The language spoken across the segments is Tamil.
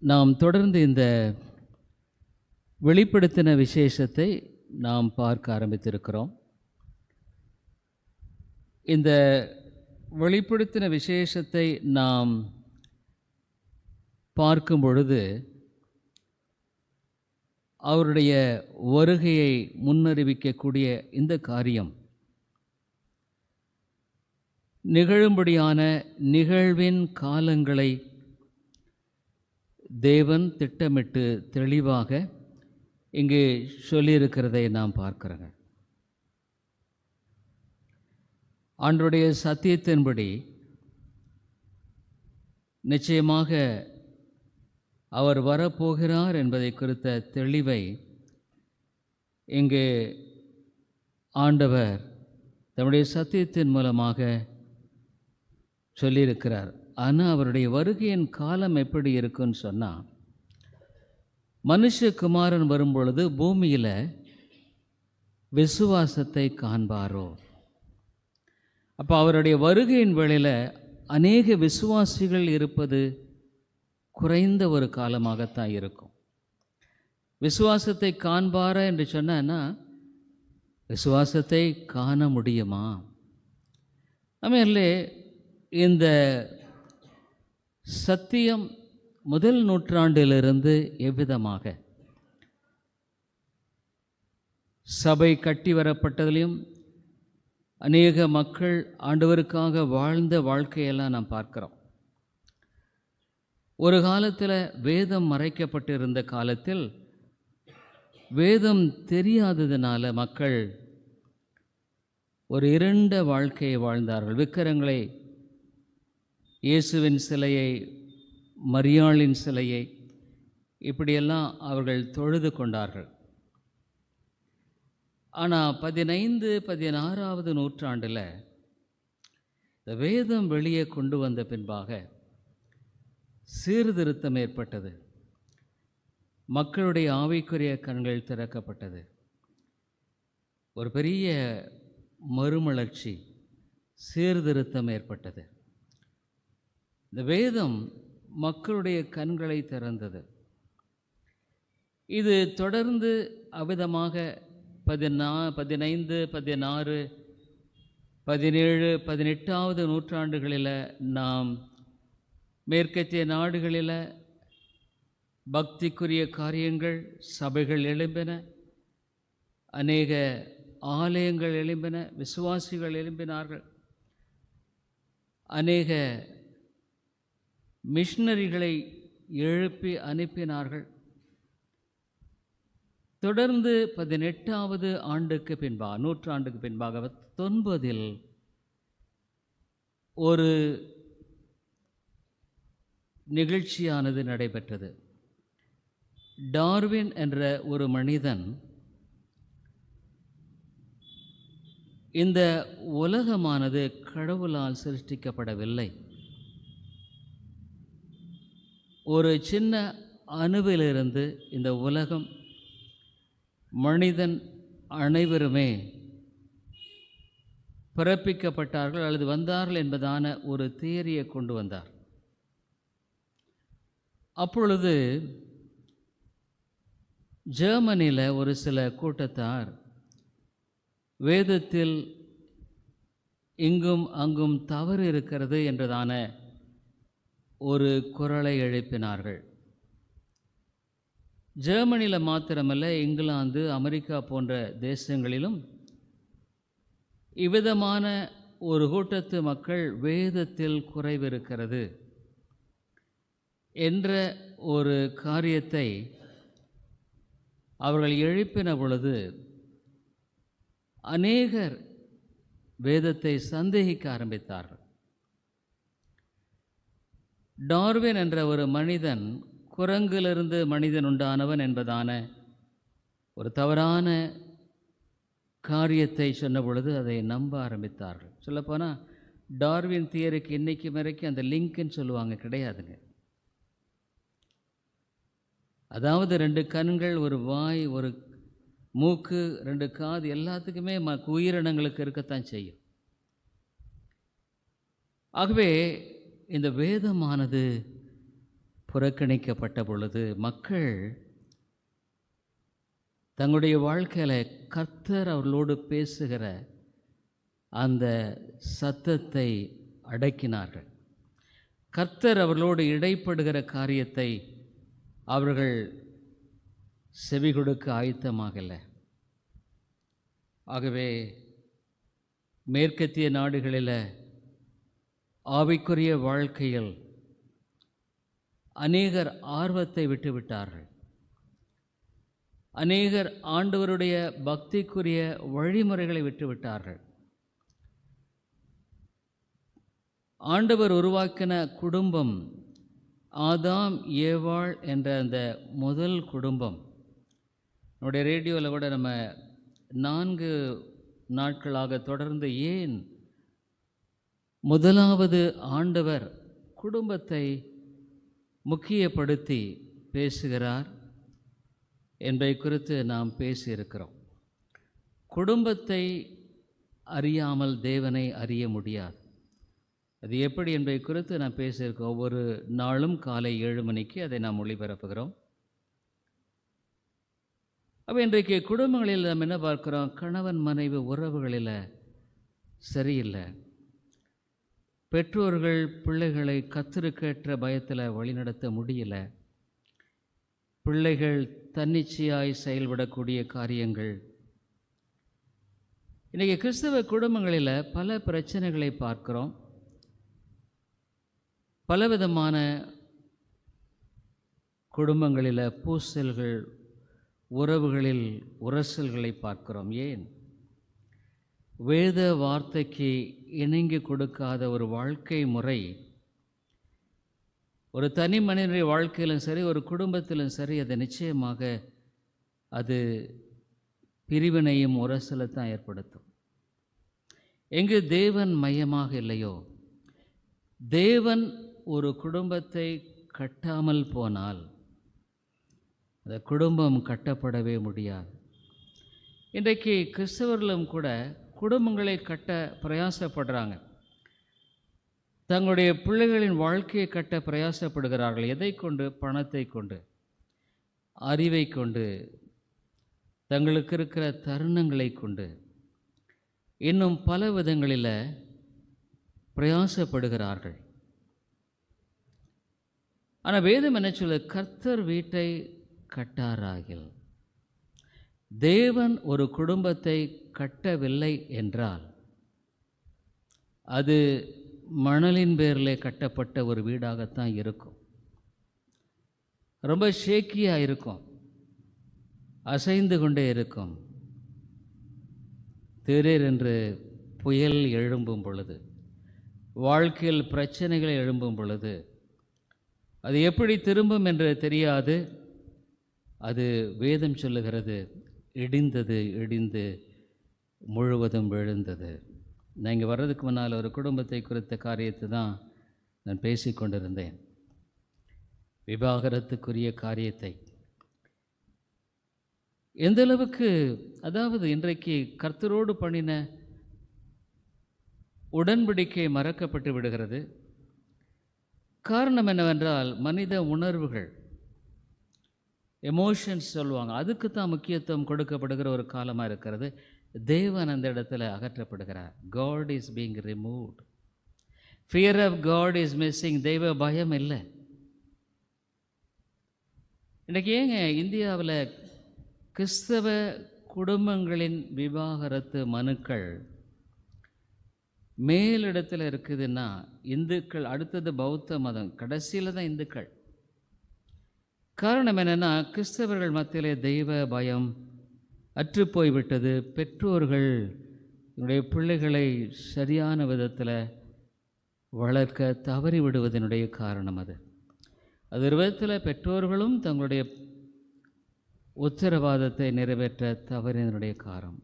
நாம் தொடர்ந்து இந்த வெளிப்படுத்தின விசேஷத்தை நாம் பார்க்க ஆரம்பித்திருக்கிறோம். இந்த வெளிப்படுத்தின விசேஷத்தை நாம் பார்க்கும் பொழுது அவருடைய வருகையை முன்னறிவிக்கக்கூடிய இந்த காரியம் நிகழும்படியான நிகழ்வின் காலங்களை தேவன் திட்டமிட்டு தெளிவாக இங்கு சொல்லியிருக்கிறதை நாம் பார்க்கிறோங்க. ஆண்டவருடைய சத்தியத்தின்படி நிச்சயமாக அவர் வரப்போகிறார் என்பதை குறித்த தெளிவை இங்கு ஆண்டவர் தம்முடைய சத்தியத்தின் மூலமாக சொல்லியிருக்கிறார். ஆனால் அவருடைய வருகையின் காலம் எப்படி இருக்குன்னு சொன்னால், மனுஷகுமாரன் வரும்பொழுது பூமியில் விசுவாசத்தை காண்பாரோ. அப்போ அவருடைய வருகையின் வேளையில் அநேக விசுவாசிகள் இருப்பது குறைந்த ஒரு காலமாகத்தான் இருக்கும். விசுவாசத்தை காண்பாரா என்று சொன்னா, விசுவாசத்தை காண முடியுமா? ஆಮೇಲೆ இந்த சத்தியம் முதல் நூற்றாண்டிலிருந்து எவ்விதமாக சபை கட்டி வரப்பட்டதிலையும் அநேக மக்கள் ஆண்டவருக்காக வாழ்ந்த வாழ்க்கையெல்லாம் நாம் பார்க்கிறோம். ஒரு காலத்தில் வேதம் மறைக்கப்பட்டிருந்த காலத்தில் வேதம் தெரியாததினால மக்கள் ஒரு இருண்ட வாழ்க்கையை வாழ்ந்தார்கள். விக்கிரங்களை, இயேசுவின் சிலையை, மரியாளின் சிலையை இப்படியெல்லாம் அவர்கள் தொழுது கொண்டார்கள். ஆனால் 15-16வது நூற்றாண்டில் இந்த வேதம் வெளியே கொண்டு வந்த பின்பாக சீர்திருத்தம் ஏற்பட்டது. மக்களுடைய ஆவிக்குரிய கண்கள் திறக்கப்பட்டது. ஒரு பெரிய மறுமலர்ச்சி, சீர்திருத்தம் ஏற்பட்டது. இந்த வேதம் மக்களுடைய கண்களை திறந்தது. இது தொடர்ந்து அவ்விதமாக 15, 16, 17, 18வது நூற்றாண்டுகளில் நாம் மேற்கத்திய நாடுகளில் பக்திக்குரிய காரியங்கள், சபைகள் எழும்பின, அநேக ஆலயங்கள் எழும்பின, விசுவாசிகள் எழும்பினார்கள், அநேக மிஷனரிகளை எழுப்பி அனுப்பினார்கள். தொடர்ந்து 18வது நூற்றாண்டுக்கு பின்பாக 90ல் ஒரு நிகழ்ச்சியானது நடைபெற்றது. டார்வின் என்ற ஒரு மனிதன் இந்த உலகமானது கடவுளால் சிருஷ்டிக்கப்படவில்லை, ஒரு சின்ன அணுவிலிருந்து இந்த உலகம், மனிதன் அனைவருமே பிறப்பிக்கப்பட்டார்கள் அல்லது வந்தார்கள் என்பதான ஒரு தியரியை கொண்டு வந்தார். அப்பொழுது ஜெர்மனியில் ஒரு சில கூட்டத்தார் வேதத்தில் இங்கும் அங்கும் தவறு இருக்கிறது என்றதான ஒரு குரலை எழுப்பினார்கள். ஜெர்மனியில் மாத்திரமல்ல, இங்கிலாந்து, அமெரிக்கா போன்ற தேசங்களிலும் இவ்விதமான ஒரு கூட்டத்து மக்கள் வேதத்தில் குறைவிருக்கிறது என்ற ஒரு காரியத்தை அவர்கள் எழுப்பின பொழுது அநேகர் வேதத்தை சந்தேகிக்க ஆரம்பித்தார்கள். டார்வின் என்ற ஒரு மனிதன் குரங்கிலிருந்து மனிதன் உண்டானவன் என்பதான ஒரு தவறான காரியத்தை சொன்ன பொழுது அதை நம்ப ஆரம்பித்தார்கள். சொல்லப்போனால் டார்வின் தியரிக்கு இன்றைக்கு வரைக்கும் அந்த லிங்க்னு சொல்லுவாங்க, கிடையாதுங்க. அதாவது 2 கண்கள், ஒரு வாய், ஒரு மூக்கு, 2 காது, எல்லாத்துக்குமே உயிரினங்களுக்கு இருக்கத்தான் செய்யும். ஆகவே இந்த வேதமானது புறக்கணிக்கப்பட்ட பொழுது மக்கள் தங்களுடைய வாழ்க்கையில் கர்த்தர் அவர்களோடு பேசுகிற அந்த சத்தத்தை அடக்கினார்கள். கர்த்தர் அவர்களோடு இடைப்படுகிற காரியத்தை அவர்கள் செவி கொடுக்க ஆயத்தமாகலை. ஆகவே மேற்கத்திய நாடுகளில் ஆவிக்குரிய வாழ்க்கையில் அநேகர் ஆர்வத்தை விட்டுவிட்டார்கள். அநேகர் ஆண்டவருடைய பக்திக்குரிய வழிமுறைகளை விட்டுவிட்டார்கள். ஆண்டவர் உருவாக்கின குடும்பம், ஆதாம் ஏவாள் என்ற அந்த முதல் குடும்பம், நம்முடைய ரேடியோவில் கூட நம்ம 4 நாட்களாக தொடர்ந்து ஏன் முதலாவது ஆண்டவர் குடும்பத்தை முக்கியப்படுத்தி பேசுகிறார் என்பதை குறித்து நாம் பேசியிருக்கிறோம். குடும்பத்தை அறியாமல் தேவனை அறிய முடியாது. அது எப்படி என்பதை குறித்து நான் பேசியிருக்கோம். ஒவ்வொரு நாளும் காலை 7 மணிக்கு அதை நாம் ஒளிபரப்புகிறோம். அப்போ இன்றைக்கு குடும்பங்களில் நம்ம என்ன பார்க்குறோம்? கணவன் மனைவி உறவுகளில் சரியில்லை. பெற்றோர்கள் பிள்ளைகளை கர்த்தருக்கேற்ற பயத்தில் வழிநடத்த முடியல. பிள்ளைகள் தன்னிச்சையாய் செயல்படக்கூடிய காரியங்கள். இன்றைக்கி கிறிஸ்தவ குடும்பங்களில் பல பிரச்சனைகளை பார்க்குறோம். பலவிதமான குடும்பங்களில் பூசல்கள், உறவுகளில் உரசல்களை பார்க்கிறோம். ஏன்? வேத வார்த்தைக்கு இணங்கி கொடுக்காத ஒரு வாழ்க்கை முறை ஒரு தனி மனிதனுடைய வாழ்க்கையிலும் சரி, ஒரு குடும்பத்திலும் சரி, அது நிச்சயமாக அது பிரிவினையும் உரசலை தான் ஏற்படுத்தும். எங்கு தேவன் மையமாக இல்லையோ, தேவன் ஒரு குடும்பத்தை கட்டாமல் போனால் அந்த குடும்பம் கட்டப்படவே முடியாது. இன்றைக்கு கிறிஸ்தவர்களும் கூட குடும்பங்களை கட்ட பிரயாசப்படுறாங்க. தங்களுடைய பிள்ளைகளின் வாழ்க்கையை கட்ட பிரயாசப்படுகிறார்கள். எதை கொண்டு? பணத்தை கொண்டு, அறிவை கொண்டு, தங்களுக்கு இருக்கிற தருணங்களை கொண்டு, இன்னும் பல விதங்களில் பிரயாசப்படுகிறார்கள். ஆனால் வேதம் என்ன சொல்லுது? கர்த்தர் வீட்டை கட்டாராகில். தேவன் ஒரு குடும்பத்தை கட்டவில்லை என்றால் அது மணலின் பேரில் கட்டப்பட்ட ஒரு வீடாகத்தான் இருக்கும். ரொம்ப ஷேக்கியாக இருக்கும், அசைந்து கொண்டே இருக்கும். திடீரென்று புயல் எழும்பும் பொழுது, வாழ்க்கையில் பிரச்சனைகள் எழும்பும் பொழுது அது எப்படி திரும்பும் என்று தெரியாது. அது வேதம் சொல்லுகிறது, இடிந்தது இடிந்து முழுவதும் விழுந்தது. நான் இங்கே வர்றதுக்கு முன்னால் ஒரு குடும்பத்தை குறித்த காரியத்தை தான் நான் பேசி கொண்டிருந்தேன். விவாகரத்துக்குரிய காரியத்தை எந்த அளவுக்கு, அதாவது இன்றைக்கு கர்த்தரோடு பண்ணின உடன்படிக்கை மறக்கப்பட்டு விடுகிறது. காரணம் என்னவென்றால் மனித உணர்வுகள், எமோஷன்ஸ் சொல்லுவாங்க, அதுக்கு தான் முக்கியத்துவம் கொடுக்கப்படுகிற ஒரு காலமாக இருக்கிறது. தேவன் அந்த இடத்துல அகற்றப்படுகிறார். God is being removed. Fear of God is missing. தெய்வ பயம் இல்லை. இன்றைக்கி ஏங்க இந்தியாவில் கிறிஸ்தவ குடும்பங்களின் விவாகரத்து மனுக்கள் மேலிடத்தில் இருக்குதுன்னா, இந்துக்கள், அடுத்தது பௌத்த மதம், கடைசியில் தான் இந்துக்கள். காரணம் என்னென்னா, கிறிஸ்தவர்கள் மத்தியிலே தெய்வ பயம் அற்றுப்போய்விட்டது. பெற்றோர்கள் என்னுடைய பிள்ளைகளை சரியான விதத்தில் வளர்க்க தவறி விடுவதனுடைய காரணம் அது. அது ஒரு விதத்தில் பெற்றோர்களும் தங்களுடைய உத்தரவாதத்தை நிறைவேற்ற தவறினுடைய காரணம்.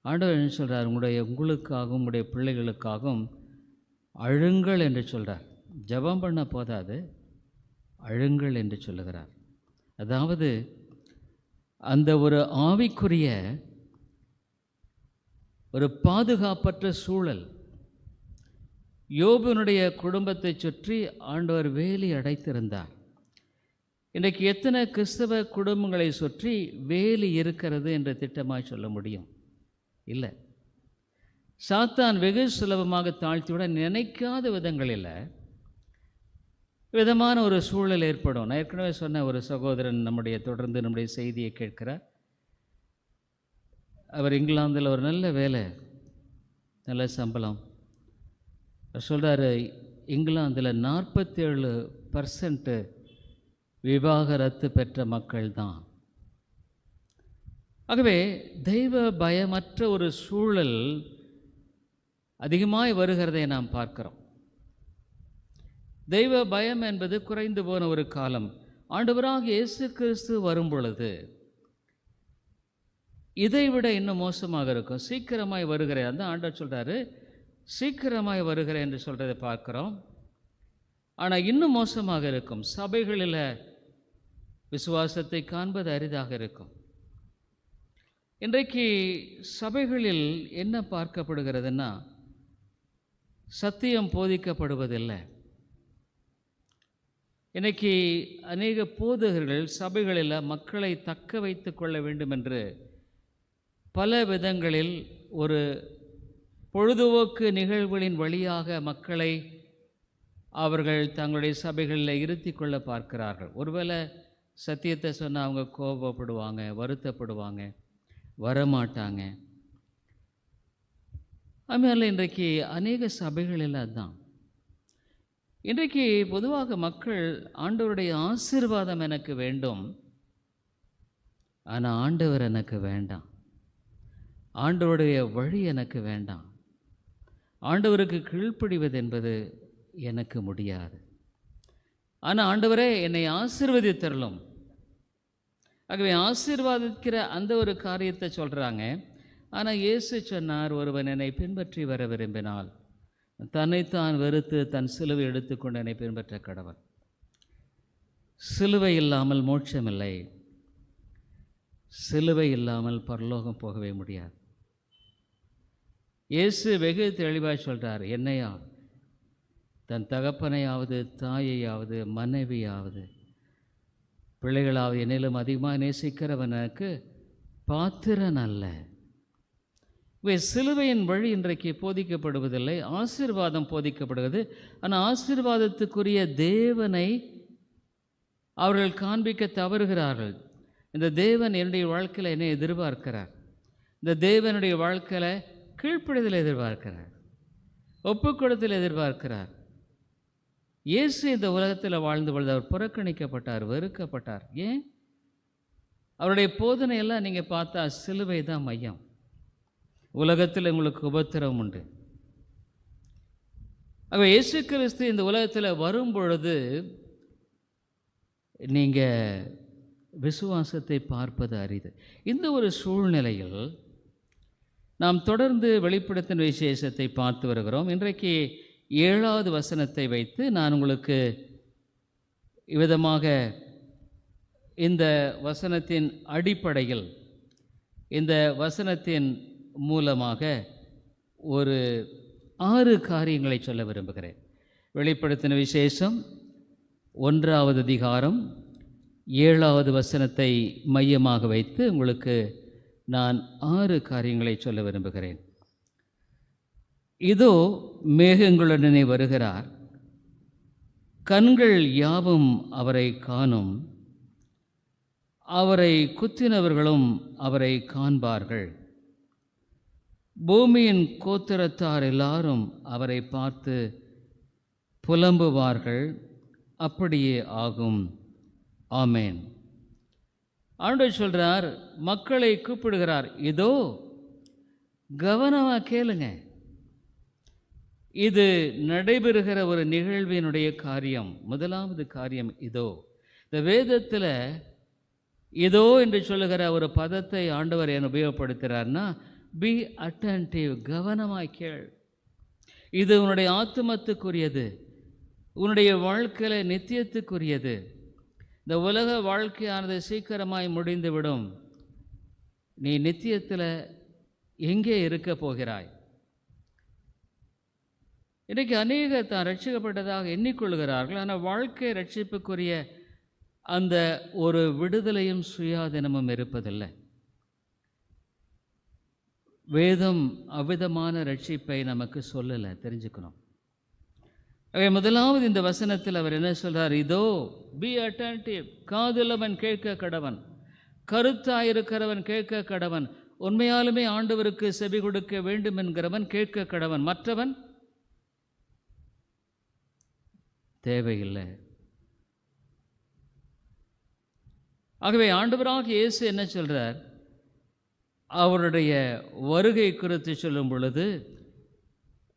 ஆண்டவர் என்ன சொல்கிறார்? உங்களுக்காகவும் உங்களுடைய பிள்ளைகளுக்காகவும் அழுங்கள் என்று சொல்கிறார். ஜெபம் பண்ண போதாது, அழுங்கள் என்று சொல்லுகிறார். அதாவது அந்த ஒரு ஆவிக்குரிய ஒரு பாதுகாப்பற்ற சூழல் யோபுனுடைய குடும்பத்தை சுற்றி ஆண்டவர் வேலி அடைத்திருந்தார். இன்றைக்கு எத்தனை கிறிஸ்தவ குடும்பங்களை சுற்றி வேலி இருக்கிறது என்று திட்டமாய் சொல்ல முடியும்? இல்லை. சாத்தான் வெகு சுலபமாக தாழ்த்திவிட நினைக்காத விதங்களில் விதமான ஒரு சூழல் ஏற்படும். நான் ஏற்கனவே சொன்ன ஒரு சகோதரன் தொடர்ந்து நம்முடைய செய்தியை கேட்கிறார். அவர் இங்கிலாந்தில் ஒரு நல்ல வேலை, நல்ல சம்பளம். அவர் சொல்கிறார், இங்கிலாந்தில் 47% விவாகரத்து பெற்ற மக்கள் தான். ஆகவே தெய்வ பயமற்ற ஒரு சூழல் அதிகமாய் வருகிறதை நாம் பார்க்கிறோம். தெய்வ பயம் என்பது குறைந்து போன ஒரு காலம். ஆண்டவராக இயேசு கிறிஸ்து வரும் பொழுது இதைவிட இன்னும் மோசமாக இருக்கும். சீக்கிரமாய் வருகிறேன், அந்த ஆண்டவர் சொல்கிறாரு, சீக்கிரமாய் வருகிறேன் என்று சொல்கிறதை பார்க்குறோம். ஆனால் இன்னும் மோசமாக இருக்கும். சபைகளில் விசுவாசத்தை காண்பது அரிதாக இருக்கும். இன்றைக்கு சபைகளில் என்ன பார்க்கப்படுகிறதுன்னா, சத்தியம் போதிக்கப்படுவதில்லை. இன்றைக்கி அநேக போதகர்கள் சபைகளில் மக்களை தக்க வைத்து கொள்ள வேண்டும் என்று பல விதங்களில் ஒரு பொழுதுபோக்கு நிகழ்வுகளின் வழியாக மக்களை அவர்கள் தங்களுடைய சபைகளில் இருத்தி கொள்ள பார்க்கிறார்கள். ஒருவேளை சத்தியத்தை சொன்னால் அவங்க கோபப்படுவாங்க, வருத்தப்படுவாங்க, வரமாட்டாங்க. அதுமாதிரி இன்றைக்கு அநேக சபைகளில் அதுதான். இன்றைக்கு பொதுவாக மக்கள் ஆண்டவருடைய ஆசீர்வாதம் எனக்கு வேண்டும், ஆனால் ஆண்டவர் எனக்கு வேண்டாம், ஆண்டவருடைய வழி எனக்கு வேண்டாம், ஆண்டவருக்கு கீழ்ப்படிவது என்பது எனக்கு முடியாது, ஆனால் ஆண்டவரே என்னை ஆசீர்வதித்தருளும். ஆகவே ஆசீர்வாதிக்கிற அந்த ஒரு காரியத்தை சொல்கிறாங்க. ஆனால் இயேசு சொன்னார், ஒருவன் என்னை பின்பற்றி வர விரும்பினால் தன்னைத்தான் வெறுத்து தன் சிலுவை எடுத்துக்கொண்டு என்னை பின்பற்ற கடவன். சிலுவை இல்லாமல் மோட்சமில்லை, சிலுவை இல்லாமல் பரலோகம் போகவே முடியாது. இயேசு வெகு தெளிவாக சொல்கிறார், என்னையா தன் தகப்பனையாவது தாயையாவது மனைவியாவது பிள்ளைகளாவது என்னிலும் அதிகமாக நேசிக்கிறவனுக்கு பாத்திரன் அல்ல. சிலுவையின் வழி இன்றைக்கு போதிக்கப்படுவதில்லை, ஆசீர்வாதம் போதிக்கப்படுகிறது. ஆனால் ஆசீர்வாதத்துக்குரிய தேவனை அவர்கள் காண்பிக்க தவறுகிறார்கள். இந்த தேவன் என்னுடைய வாழ்க்கையில் என்னை எதிர்பார்க்கிறார், இந்த தேவனுடைய வாழ்க்கையில் கீழ்ப்படிதல் எதிர்பார்க்கிறார், ஒப்புக்கொடுத்தல் எதிர்பார்க்கிறார். இயேசு இந்த உலகத்தில் வாழ்ந்த பொழுது அவர் புறக்கணிக்கப்பட்டார், வெறுக்கப்பட்டார். ஏன்? அவருடைய போதனையெல்லாம் நீங்கள் பார்த்தா சிலுவை தான் மையம். உலகத்தில் உங்களுக்கு உபத்திரவம் உண்டு. ஆக இயேசு கிறிஸ்து இந்த உலகத்தில் வரும் பொழுது நீங்கள் விசுவாசத்தை பார்ப்பது அரிது. இந்த ஒரு சூழ்நிலையில் நாம் தொடர்ந்து வெளிப்படுத்தின விசேஷத்தை பார்த்து வருகிறோம். இன்றைக்கு 7வது வசனத்தை வைத்து நான் உங்களுக்கு இவ்விதமாக இந்த வசனத்தின் அடிப்படையில், இந்த வசனத்தின் மூலமாக ஒரு 6 காரியங்களை சொல்ல விரும்புகிறேன். வெளிப்படுத்தின விசேஷம் 1வது அதிகாரம் 7வது வசனத்தை மையமாக வைத்து உங்களுக்கு நான் 6 காரியங்களை சொல்ல விரும்புகிறேன். இதோ மேகங்களுடனே வருகிறார், கண்கள் யாவும் அவரை காணும், அவரை குத்தினவர்களும் அவரை காண்பார்கள், பூமியின் கோத்திரத்தார் எல்லாரும் அவரை பார்த்து புலம்புவார்கள். அப்படியே ஆகும். ஆமேன். ஆண்டவர் சொல்கிறார், மக்களை கூப்பிடுகிறார். இதோ, கவனமாக கேளுங்க, இது நடைபெறுகிற ஒரு நிகழ்வினுடைய காரியம். முதலாவது காரியம் இதோ. இந்த வேதத்தில் இதோ என்று சொல்லுகிற ஒரு பதத்தை ஆண்டவர் ஏன் உபயோகப்படுத்துகிறார்னா, பி அட்டன்டிவ், கவனமாய் கேள். இது உன்னுடைய ஆத்துமத்துக்குரியது, உன்னுடைய வாழ்க்கையில் நித்தியத்துக்குரியது. இந்த உலக வாழ்க்கையானது சீக்கிரமாய் முடிந்துவிடும். நீ நித்தியத்தில் எங்கே இருக்க போகிறாய்? இன்றைக்கு அநேகர் தான் ரட்சிக்கப்பட்டதாக எண்ணிக்கொள்கிறார்கள். ஆனால் வாழ்க்கை ரட்சிப்புக்குரிய அந்த ஒரு விடுதலையும் சுயாதீனமும் இருப்பதில்லை. வேதம் அவ்விதமான ரட்சிப்பை நமக்கு சொல்லலை, தெரிஞ்சுக்கணும். முதலாவது இந்த வசனத்தில் அவர் என்ன சொல்றார்? இதோ பி அட்டென்டிவ், காதுள்ளவன் கேட்க கடவன், கருத்தாயிருக்கிறவன் கேட்க கடவன், உண்மையாலுமே ஆண்டவருக்கு செவி கொடுக்க வேண்டும் என்கிறவன் கேட்க கடவன், மற்றவன் தேவையில்லை. ஆகவே ஆண்டவராக இயேசு என்ன சொல்றார்? அவருடைய வருகை குறித்து சொல்லும் பொழுது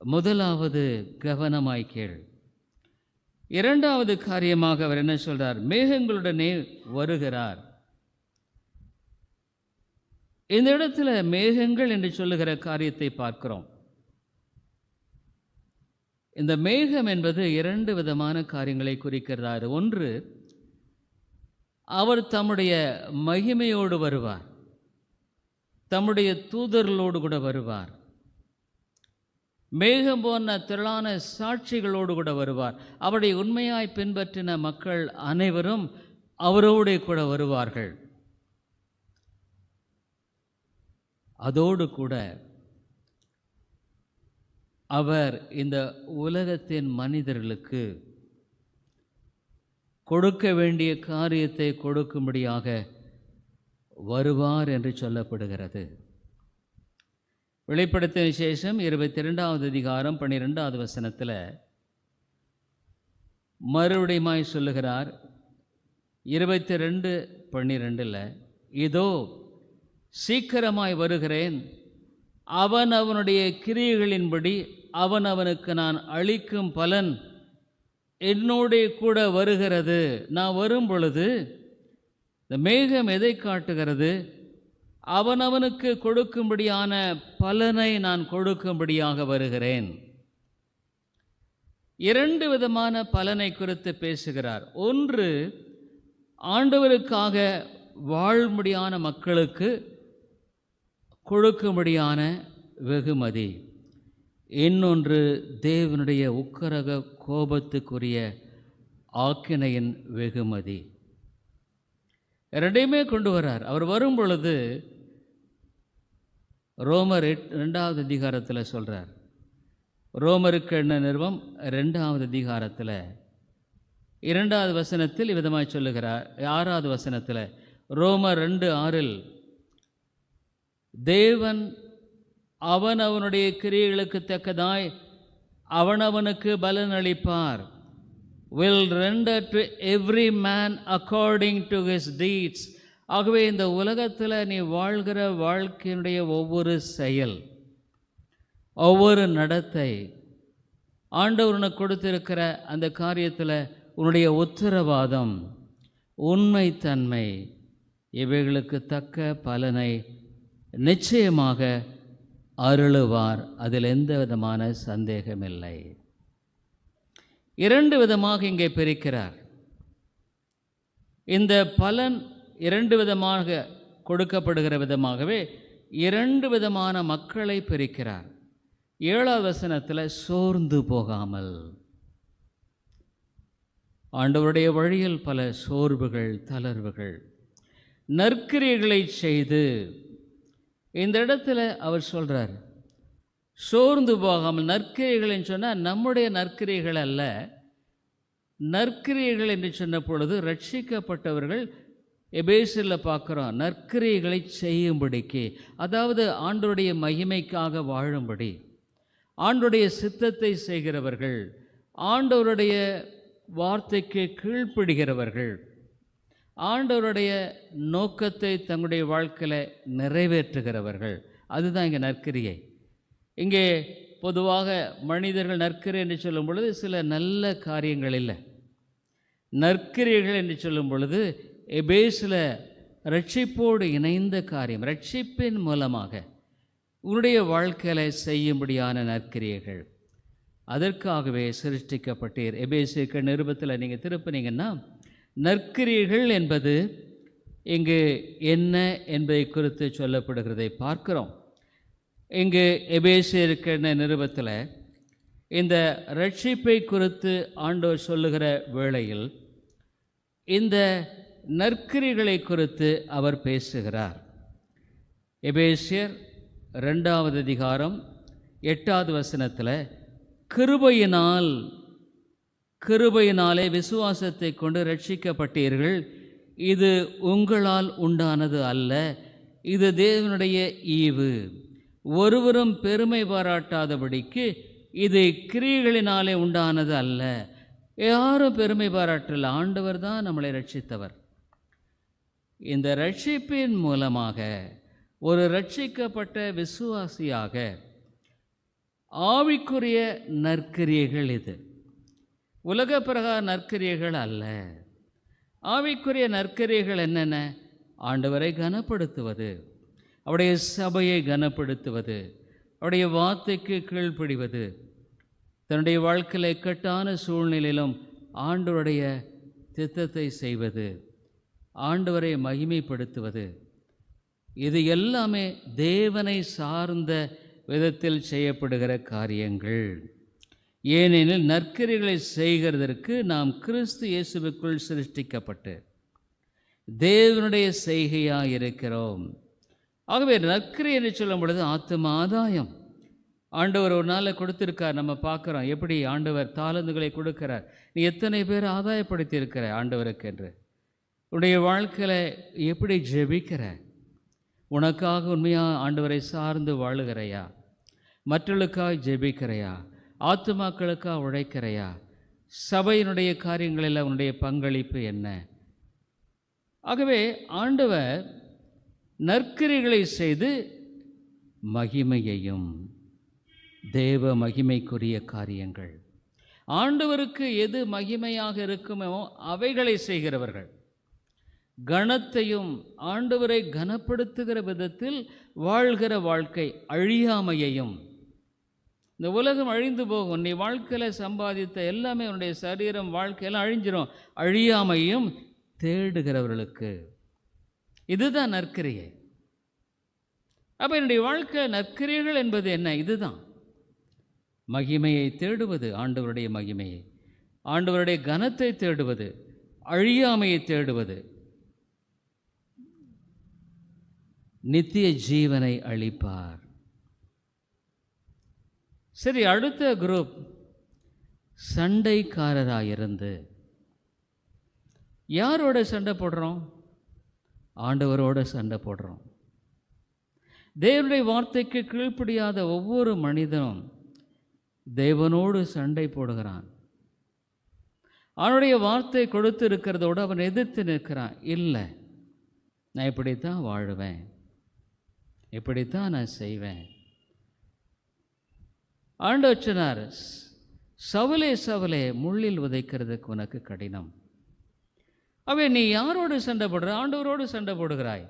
முதலாவது கவனமாய் கேள். இரண்டாவது காரியமாக அவர் என்ன சொல்றார்? மேகங்களுடனே வருகிறார். இந்த இடத்துல மேகங்கள் என்று சொல்லுகிற காரியத்தை பார்க்கிறோம். இந்த மேகம் என்பது இரண்டு விதமான காரியங்களை குறிக்கிறார். ஒன்று, அவர் தம்முடைய மகிமையோடு வருவார், தம்முடைய தூதர்களோடு கூட வருவார். மேகம் போன்ற திரளான சாட்சிகளோடு கூட வருவார். அவருடைய உண்மையாய் பின்பற்றின மக்கள் அனைவரும் அவரோடு கூட வருவார்கள். அதோடு கூட அவர் இந்த உலகத்தின் மனிதர்களுக்கு கொடுக்க வேண்டிய காரியத்தை கொடுக்கும்படியாக வருவார் என்று சொல்லப்படுகிறது. வெளிப்படுத்தின விசேஷம் 22வது அதிகாரம் 12வது வசனத்தில் மறுபடியுமாய் சொல்லுகிறார். 22:12, இதோ சீக்கிரமாய் வருகிறேன், அவன் அவனுடைய கிரியைகளின்படி அவன் அவனுக்கு நான் அளிக்கும் பலன் என்னோடே கூட வருகிறது. நான் வரும் பொழுது இந்த மேகம் எதை காட்டுகிறது? அவனவனுக்கு கொடுக்கும்படியான பலனை நான் கொடுக்கும்படியாக வருகிறேன். இரண்டு விதமான பலனை குறித்து பேசுகிறார். ஒன்று, ஆண்டவருக்காக வாழும்படியான மக்களுக்கு கொடுக்கும்படியான வெகுமதி. இன்னொன்று, தேவனுடைய உக்கிரக கோபத்துக்குரிய ஆக்கினையின் வெகுமதி. ரெண்டையுமே கொண்டு வரார். அவர் வரும் பொழுது ரோமர் 2வது அதிகாரத்தில் சொல்கிறார். ரோமருக்கு என்ன நிறுவம் 2வது அதிகாரத்தில் 2வது வசனத்தில் விதமாய் சொல்லுகிறார். 6வது வசனத்தில் ரோமர் 2:6 தேவன் அவன் அவனுடைய கிரியைகளுக்கு தக்கதாய் அவனவனுக்கு பலன் அளிப்பார், will render to every man according to his deeds. ஆகவே இந்த உலகத்தில் நீ வாழ்கிற வாழ்க்கையினுடைய ஒவ்வொரு செயல், ஒவ்வொரு நடத்தை, ஆண்டவர் உனக்கு கொடுத்திருக்கிற அந்த காரியத்தில் உன்னுடைய உத்தரவாதம், உண்மைத்தன்மை, இவைகளுக்கு தக்க பலனை நிச்சயமாக அருளுவார். அதில் எந்த விதமான சந்தேகமில்லை. இரண்டு விதமாக இங்கே பிரிக்கிறார். இந்த பலன் இரண்டு விதமாக கொடுக்கப்படுகிற விதமாகவே இரண்டு விதமான மக்களை பிரிக்கிறார். 7வது வசனத்தில் சோர்ந்து போகாமல், ஆண்டவருடைய வழியில் பல சோர்வுகள், தளர்வுகள், நற்கிரியைகளை செய்து, இந்த இடத்துல அவர் சொல்கிறார் சோர்ந்து போகாமல். நற்கிரியைகள் சொன்னால் நம்முடைய நற்கிரியைகள் அல்ல. நற்கிரியைகள் என்று சொன்ன பொழுது ரட்சிக்கப்பட்டவர்கள் எபேசில் பார்க்குறோம், நற்கிரியைகளை செய்யும்படிக்கு, அதாவது ஆண்டவருடைய மகிமைக்காக வாழும்படி, ஆண்டவருடைய சித்தத்தை செய்கிறவர்கள், ஆண்டவருடைய வார்த்தைக்கு கீழ்ப்படுகிறவர்கள், ஆண்டவருடைய நோக்கத்தை தங்களுடைய வாழ்க்கையில் நிறைவேற்றுகிறவர்கள். அதுதான் இங்கே நற்கிரியை. இங்கே பொதுவாக மனிதர்கள் நற்கிரியை என்று சொல்லும் பொழுது சில நல்ல காரியங்கள் இல்லை. நற்கிரியைகள் என்று சொல்லும் பொழுது எபேசில் ரட்சிப்போடு இணைந்த காரியம், ரட்சிப்பின் மூலமாக உன்னுடைய வாழ்க்கையில் செய்யும்படியான நற்கிரியைகள். அதற்காகவே சிருஷ்டிக்கப்பட்டீர். எபேசியர்கள் நிருபத்தில் நீங்கள் திருப்பினீங்கன்னா நற்கிரியைகள் என்பது இங்கு என்ன என்பதை குறித்து சொல்லப்படுகிறதை பார்க்கிறோம். இங்கு எபேசியர்கள் நிருபத்தில் இந்த ரட்சிப்பை குறித்து ஆண்டவர் சொல்லுகிற வேளையில் இந்த நற்கிரிகளை குறித்து அவர் பேசுகிறார். எபேசியர் 2வது அதிகாரம் 8வது வசனத்தில் கிருபையினாலே விசுவாசத்தை கொண்டு ரட்சிக்கப்பட்டீர்கள், இது உங்களால் உண்டானது அல்ல, இது தேவனுடைய ஈவு, ஒருவரும் பெருமை பாராட்டாதபடிக்கு இது கிரியைகளினாலே உண்டானது அல்ல. யாரும் பெருமை பாராட்டல, ஆண்டவர் தான் நம்மளை ரட்சித்தவர். இந்த ரட்சிப்பின் மூலமாக ஒரு ரட்சிக்கப்பட்ட விசுவாசியாக ஆவிக்குரிய நற்கிரியைகள், இது உலக பிரகார நற்கிரியைகள் அல்ல. ஆவிக்குரிய நற்கிரியைகள் என்னென்ன? ஆண்டவரை கனப்படுத்துவது, அவருடைய சபையை கனப்படுத்துவது, அவருடைய வார்த்தைக்கு கீழ்ப்படிவது, தன்னுடைய வாழ்க்கையில் இக்கட்டான சூழ்நிலையிலும் ஆண்டவருடைய திட்டத்தை செய்வது, ஆண்டவரை மகிமைப்படுத்துவது, இது எல்லாமே தேவனை சார்ந்த விதத்தில் செய்யப்படுகிற காரியங்கள். ஏனெனில் நற்கிரிகளை செய்கிறதற்கு நாம் கிறிஸ்து இயேசுவுக்குள் சிருஷ்டிக்கப்பட்டு தேவனுடைய செய்கையாக இருக்கிறோம். ஆகவே நற்கிரி என்று சொல்லும் பொழுது ஆத்தும ஆதாயம். ஆண்டவர் ஒரு நாளில் கொடுத்திருக்கார். நம்ம பார்க்குறோம் எப்படி ஆண்டவர் தாளந்துகளை கொடுக்கிறார். நீ எத்தனை பேர் ஆதாயப்படுத்தி இருக்கிற ஆண்டவருக்கு என்று. உன்னுடைய வாழ்க்கையில் எப்படி ஜெபிக்கிற? உனக்காக உண்மையாக ஆண்டவரை சார்ந்து வாழுகிறையா? மற்றவர்களுக்காக ஜெபிக்கிறையா? ஆத்துமாக்களுக்காக உழைக்கிறையா? சபையினுடைய காரியங்களில் உன்னுடைய பங்களிப்பு என்ன? ஆகவே ஆண்டவர் நற்கிரிகளை செய்து மகிமையையும், தேவ மகிமைக்குரிய காரியங்கள், ஆண்டவருக்கு எது மகிமையாக இருக்குமோ அவைகளை செய்கிறவர்கள், கனத்தையும் ஆண்டவரை கனப்படுத்துகிற விதத்தில் வாழ்கிற வாழ்க்கை, அழியாமையையும். இந்த உலகம் அழிந்து போகும். நீ வாழ்க்கையில் சம்பாதித்த எல்லாமே, உன்னுடைய சரீரம் வாழ்க்கையெல்லாம் அழிஞ்சிரும். அழியாமையும் தேடுகிறவர்களுக்கு இதுதான் நற்கிரியை. அப்போ என்னுடைய வாழ்க்கை நற்கிரியைகள் என்பது என்ன? இதுதான் மகிமையை தேடுவது, ஆண்டவருடைய மகிமையை, ஆண்டவருடைய கனத்தை தேடுவது, அழியாமையை தேடுவது, நித்திய ஜீவனை அளிப்பார். சரி, அடுத்த குரூப் சண்டைக்காரராயிருந்து. யாரோட சண்டை போடுறோம்? ஆண்டவரோட சண்டை போடுறோம். தேவனுடைய வார்த்தைக்கு கீழ்ப்படியாத ஒவ்வொரு மனிதனும் தேவனோடு சண்டை போடுகிறான். அவனுடைய வார்த்தை கொடுத்து இருக்கிறதோடு அவன் எதிர்த்து நிற்கிறான். இல்லை, நான் இப்படித்தான் வாழுவேன், இப்படித்தான் நான் செய்வேன். ஆண்டவர் சொன்னார், சவுலே சவுலே முள்ளில் உதைக்கிறதுக்கு உனக்கு கடினம். அவை நீ யாரோடு சண்டை போடுற? ஆண்டவரோடு சண்டை போடுகிறாய்.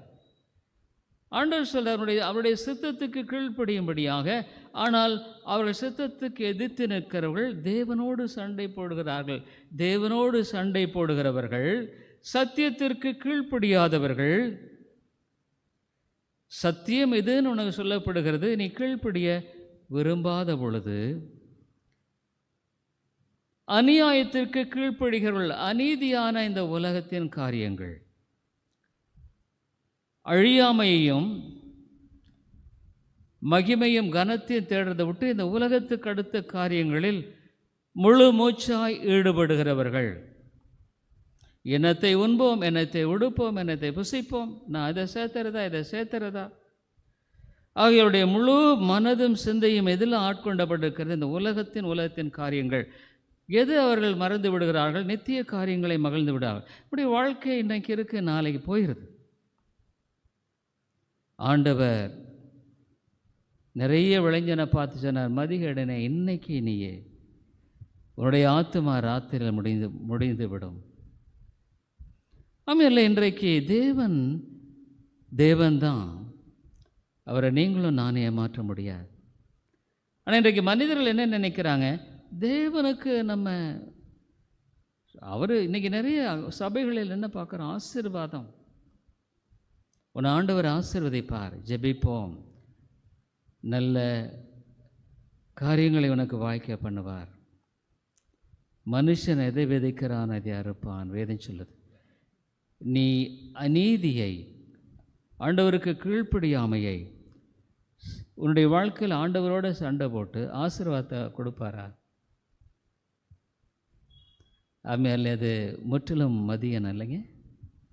ஆண்டவர் சொல்றார், அவருடைய சித்தத்துக்கு கீழ்ப்படியும்படியாக. ஆனால் அவர்கள் சித்தத்துக்கு எதிர்த்து நிற்கிறவர்கள் தேவனோடு சண்டை போடுகிறார்கள். தேவனோடு சண்டை போடுகிறவர்கள் சத்தியத்திற்கு கீழ்ப்படியாதவர்கள். சத்தியம் எதுன்னு உனக்கு சொல்லப்படுகிறது, நீ கீழ்ப்படிய விரும்பாத பொழுது அநியாயத்திற்கு கீழ்ப்படுகிறவர்கள். அநீதியான இந்த உலகத்தின் காரியங்கள், அழியாமையையும் மகிமையும் கனத்தையும் தேடுறதை விட்டு இந்த உலகத்துக்கு அடுத்த காரியங்களில் முழு மூச்சாய் ஈடுபடுகிறவர்கள். என்னத்தை உண்போம், என்னத்தை உடுப்போம், என்னத்தை புசிப்போம், நான் இதை சேர்த்துறதா ஆகியோருடைய முழு மனதும் சிந்தையும் எதில் ஆட்கொண்டப்பட்டிருக்கிறது? இந்த உலகத்தின் காரியங்கள். எது அவர்கள் மறந்து விடுகிறார்கள்? நித்திய காரியங்களை மகிழ்ந்து விடார்கள். இப்படி வாழ்க்கை இன்றைக்கு இருக்கு, நாளைக்கு போயிடுது. ஆண்டவர் நிறைய விளைஞனை பார்த்து சொன்னார், மதிகடனே, இன்னைக்கு நீயே உன்னுடைய ஆத்துமா ராத்திரியில் முடிந்து விடும். ஆமாம், இல்லை, இன்றைக்கு தேவன்தான், அவரை நீங்களும் நானே ஏமாற்ற முடியாது. ஆனால் இன்றைக்கு மனிதர்கள் என்ன நினைக்கிறாங்க? தேவனுக்கு அவர் இன்றைக்கி நிறைய சபைகளில் என்ன பார்க்குறோம்? ஆசீர்வாதம். உன் ஆண்டவர் ஆசீர்வதிப்பார், ஜெபிப்போம், நல்ல காரியங்களை உனக்கு வாய்க்க பண்ணுவார். மனுஷன் எதை விதைக்கிறான் அதை அறுப்பான், வேதம் சொல்லுது. நீ அநீதியை, ஆண்டவருக்கு கீழ்ப்படியாமையை உன்னுடைய வாழ்க்கையில் ஆண்டவரோட சண்டை போட்டு ஆசீர்வாதத்தை கொடுப்பாரா? ஆமையால் அது முற்றிலும் மதியம் இல்லைங்க,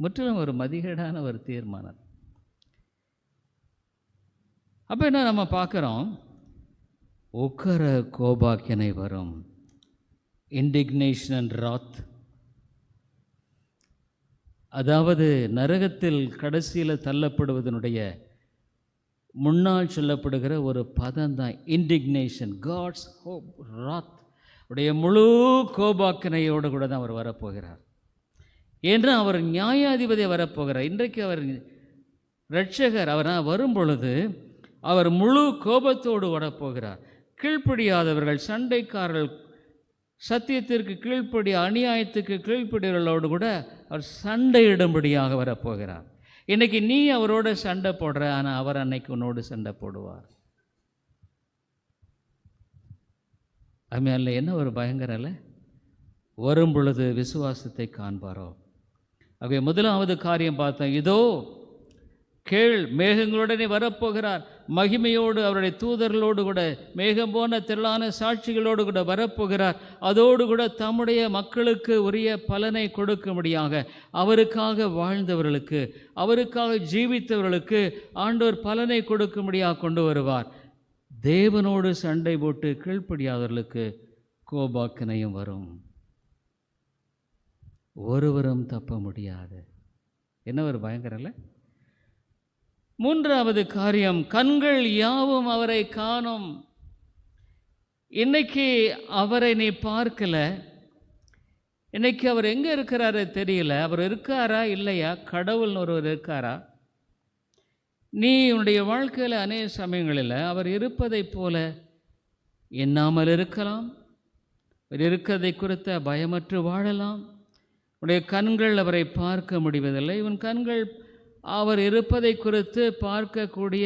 முற்றிலும் ஒரு மதிகேடான ஒரு தீர்மானம். அப்போ என்ன நம்ம பார்க்குறோம், உக்கர கோபாக்கினை வரும், இண்டிக்னேஷன் அண்ட் ராத். அதாவது நரகத்தில் கடைசியில் தள்ளப்படுவதனுடைய முன்னால் சொல்லப்படுகிற ஒரு பதம் தான் இண்டிக்னேஷன். காட்ஸ் ஹோப் ராத் உடைய முழு கோபாக்கினையோடு கூட தான் அவர் வரப்போகிறார். ஏன்னா அவர் நியாயாதிபதி வரப்போகிறார். இன்றைக்கு அவர் இரட்சகர். அவர் வரும் பொழுது அவர் முழு கோபத்தோடு வரப்போகிறார். கீழ்ப்படியாதவர்கள், சண்டைக்காரர்கள், சத்தியத்திற்கு கீழ்ப்படி, அநியாயத்துக்கு கீழ்ப்படிகளோடு கூட அவர் சண்டையிடும்படியாக வரப்போகிறார். இன்றைக்கி நீ அவரோட சண்டை போடுற, ஆனால் அவர் அன்னைக்கு உன்னோடு சண்டை போடுவார். அதுமாதிரி என்ன ஒரு பயங்கரம் இல்லை? வரும் பொழுது விசுவாசத்தை காண்பாரோ. ஆகவே முதலாவது காரியம் பார்த்தோம், இதோ கேள், மேகங்களுடனே வரப்போகிறார், மகிமையோடு அவருடைய தூதர்களோடு கூட, மேகம் போன திரளான சாட்சிகளோடு கூட வரப்போகிறார். அதோடு கூட தம்முடைய மக்களுக்கு உரிய பலனை கொடுக்கும்படியாக, அவருக்காக வாழ்ந்தவர்களுக்கு, அவருக்காக ஜீவித்தவர்களுக்கு ஆண்டவர் பலனை கொடுக்கும்படியாக கொண்டு வருவார். தேவனோடு சண்டை போட்டு கீழ்ப்படியாதவர்களுக்கு கோபாக்கினையும் வரும். ஒருவரும் தப்ப முடியாது. என்ன ஒரு பயங்கரம் இல்லை? மூன்றாவது காரியம், கண்கள் யாவும் அவரை காணும். இன்னைக்கு அவரை நீ பார்க்கல, இன்னைக்கு அவர் எங்கே இருக்கிறாரு தெரியல. அவர் இருக்காரா இல்லையா? கடவுள்னு ஒருவர் இருக்காரா? நீ உன்னுடைய வாழ்க்கையில் அநேக சமயங்களில் அவர் இருப்பதை போல எண்ணாமல் இருக்கலாம். அவர் இருக்கிறதை குறித்த பயமற்று வாழலாம். உன்னுடைய கண்கள் அவரை பார்க்க முடிவதில்லை. இவன் கண்கள் அவர் இருப்பதை குறித்து பார்க்கக்கூடிய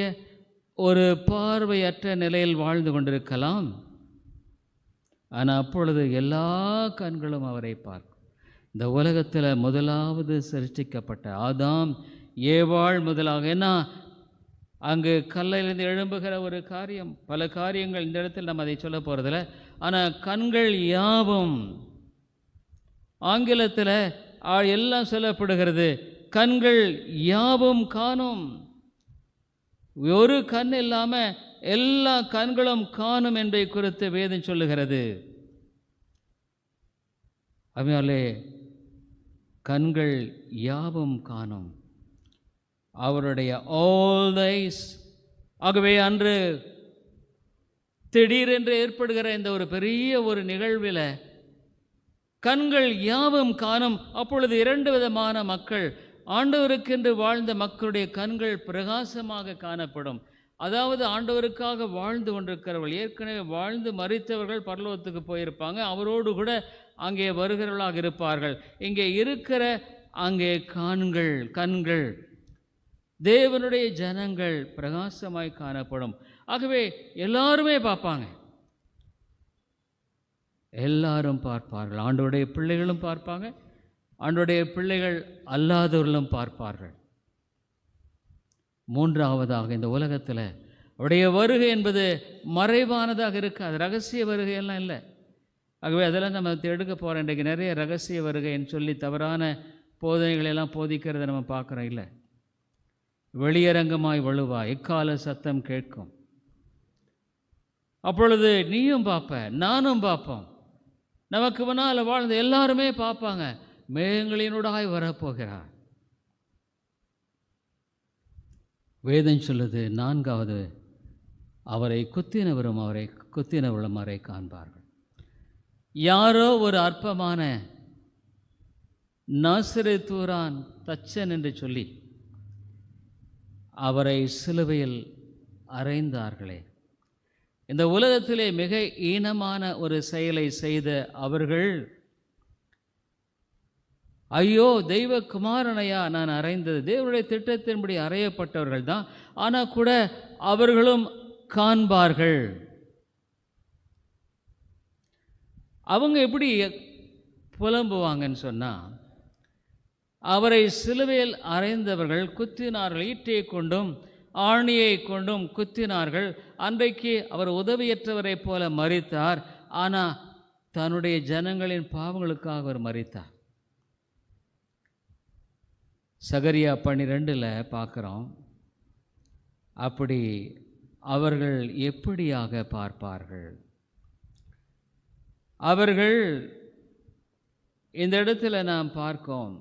ஒரு பார்வையற்ற நிலையில் வாழ்ந்து கொண்டிருக்கலாம். ஆனால் அப்பொழுது எல்லா கண்களும் அவரை பார்க்கும். இந்த உலகத்தில் முதலாவது சிருஷ்டிக்கப்பட்ட ஆதாம் ஏவாள் முதலாக, ஏன்னா அங்கு கல்லிலிருந்து எழும்புகிற ஒரு காரியம், பல காரியங்கள் இந்த இடத்தில் நம்ம அதை சொல்ல போகிறதில்ல. ஆனால் கண்கள் யாவும், ஆங்கிலத்தில் எல்லாம் சொல்லப்படுகிறது, கண்கள் யாவும் காணும். ஒரு கண் இல்லாமல் எல்லா கண்களும் காணும் என்பதை குறித்து வேதம் சொல்லுகிறது. அதனாலே கண்கள் யாவும் காணும் அவருடைய ஆல் த ஐஸ். ஆகவே அன்று திடீரென்று ஏற்படுகிற இந்த ஒரு பெரிய ஒரு நிகழ்வில் கண்கள் யாவும் காணும். அப்பொழுது இரண்டு விதமான மக்கள், ஆண்டவருக்கென்று வாழ்ந்த மக்களுடைய கண்கள் பிரகாசமாக காணப்படும். அதாவது ஆண்டவருக்காக வாழ்ந்து கொண்டிருக்கிறவர்கள், ஏற்கனவே வாழ்ந்து மரித்தவர்கள் பரலோகத்துக்கு போயிருப்பாங்க, அவரோடு கூட அங்கே வருகிறவர்களாக இருப்பார்கள். இங்கே இருக்கிற அங்கே கண்கள் தேவனுடைய ஜனங்கள் பிரகாசமாய் காணப்படும். ஆகவே எல்லாருமே பார்ப்பாங்க, எல்லாரும் பார்ப்பார்கள். ஆண்டவருடைய பிள்ளைகளும் பார்ப்பாங்க, ஆண்டவருடைய பிள்ளைகள் அல்லாதவர்களும் பார்ப்பார்கள். மூன்றாவதாக, இந்த உலகத்தில் அவருடைய வருகை என்பது மறைவானதாக இருக்காது, ரகசிய வருகையெல்லாம் இல்லை. ஆகவே அதெல்லாம் நம்ம எடுக்க போகிறோம். இன்றைக்கு நிறைய ரகசிய வருகைன்னு சொல்லி தவறான போதனைகளெல்லாம் போதிக்கிறத நம்ம பார்க்குறோம். இல்லை, வெளியரங்கமாய் வலுவா எக்கால சத்தம் கேட்கும். அப்பொழுது நீயும் பார்ப்ப, நானும் பார்ப்போம், நமக்கு முன்னால் வாழ்ந்த எல்லாருமே பார்ப்பாங்க. மேகங்களினூடாய் வரப்போகிறார். வேதம் சொல்லுது, நான்காவது, அவரை குத்தினவர்களும் அவரை காண்பார்கள். யாரோ ஒரு அற்பமான நாசரேத்தூரான் தச்சன் என்று சொல்லி அவரை சிலுவையில் அறைந்தார்களே. இந்த உலகத்திலே மிக ஈனமான ஒரு செயலை செய்த அவர்கள், ஐயோ தெய்வ குமாரனையா நான் அறைந்தது, தேவனுடைய திட்டத்தின்படி அறையப்பட்டவர்கள் தான், ஆனால் கூட அவர்களும் காண்பார்கள். அவங்க எப்படி புலம்புவாங்கன்னு சொன்னால், அவரை சிலுவையில் அறைந்தவர்கள் குத்தினார்கள். ஈட்டியை கொண்டும் ஆணியை கொண்டும் குத்தினார்கள். அன்றைக்கு அவர் உதவியற்றவரைப் போல மரித்தார். ஆனால் தன்னுடைய ஜனங்களின் பாவங்களுக்காக அவர் மரித்தார். சகரியா 12 பார்க்குறோம். அப்படி அவர்கள் எப்படியாக பார்ப்பார்கள்? அவர்கள் இந்த இடத்துல நாம் பார்க்கோம்.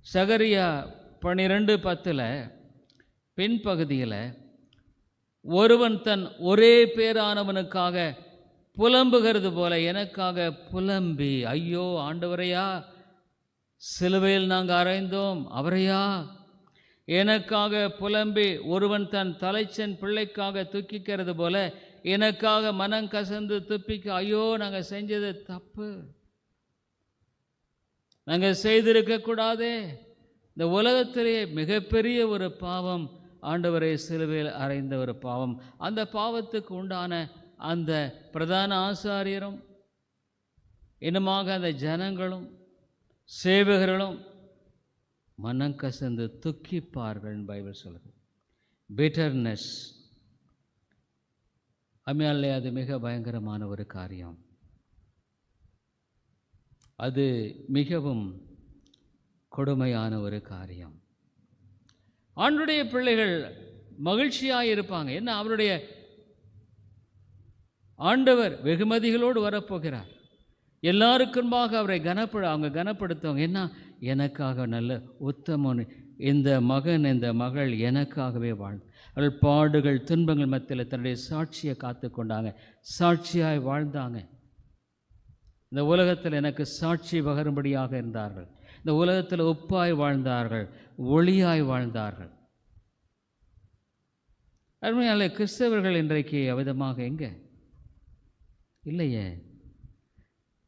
சகரியா 12:10 பின்பகுதியில் ஒருவன் தன் ஒரே பேரானவனுக்காக புலம்புகிறது போல எனக்காக புலம்பி, ஐயோ ஆண்டவரையா, சிலுவையில் நாங்கள் அறைந்தோம் அவரையா, எனக்காக புலம்பி ஒருவன் தன் தலைச்சன் பிள்ளைக்காக துக்கிக்கிறது போல எனக்காக மனம் கசந்து துப்பிக்க, ஐயோ நாங்கள் செஞ்சது தப்பு, நாங்கள் செய்திருக்கக்கூடாதே. இந்த உலகத்திலே மிகப்பெரிய ஒரு பாவம் ஆண்டவரை சிலுவையில் அறைந்த ஒரு பாவம். அந்த பாவத்துக்கு உண்டான அந்த பிரதான ஆசாரியரும் இன்னுமாக அந்த ஜனங்களும் சேவகர்களும் மனம் கசந்து துக்கிப்பார்கள் பைபிள் சொல்லுது. பிட்டர்னஸ். அம்மையாலே அது மிக பயங்கரமான ஒரு காரியம். அது மிகவும் கொடுமையான ஒரு காரியம். ஆண்டுடைய பிள்ளைகள் மகிழ்ச்சியாக இருப்பாங்க. என்ன, அவருடைய ஆண்டவர் வெகுமதிகளோடு வரப்போகிறார். எல்லாருக்கும்பாக அவரை அவங்க கனப்படுத்துவாங்க. என்ன, எனக்காக நல்ல உத்தமன் இந்த மகன் இந்த மகள் எனக்காகவே அவர்கள் பாடுகள் துன்பங்கள் மத்தியில் தன்னுடைய சாட்சியை காத்து கொண்டாங்க, சாட்சியாய் வாழ்ந்தாங்க. இந்த உலகத்தில் எனக்கு சாட்சி பகரும்படியாக இருந்தார்கள். இந்த உலகத்தில் உப்பாய் வாழ்ந்தார்கள், ஒளியாய் வாழ்ந்தார்கள். அருமையாலே கிறிஸ்தவர்கள் இன்றைக்கு அவ்விதமாக எங்கே இல்லையே.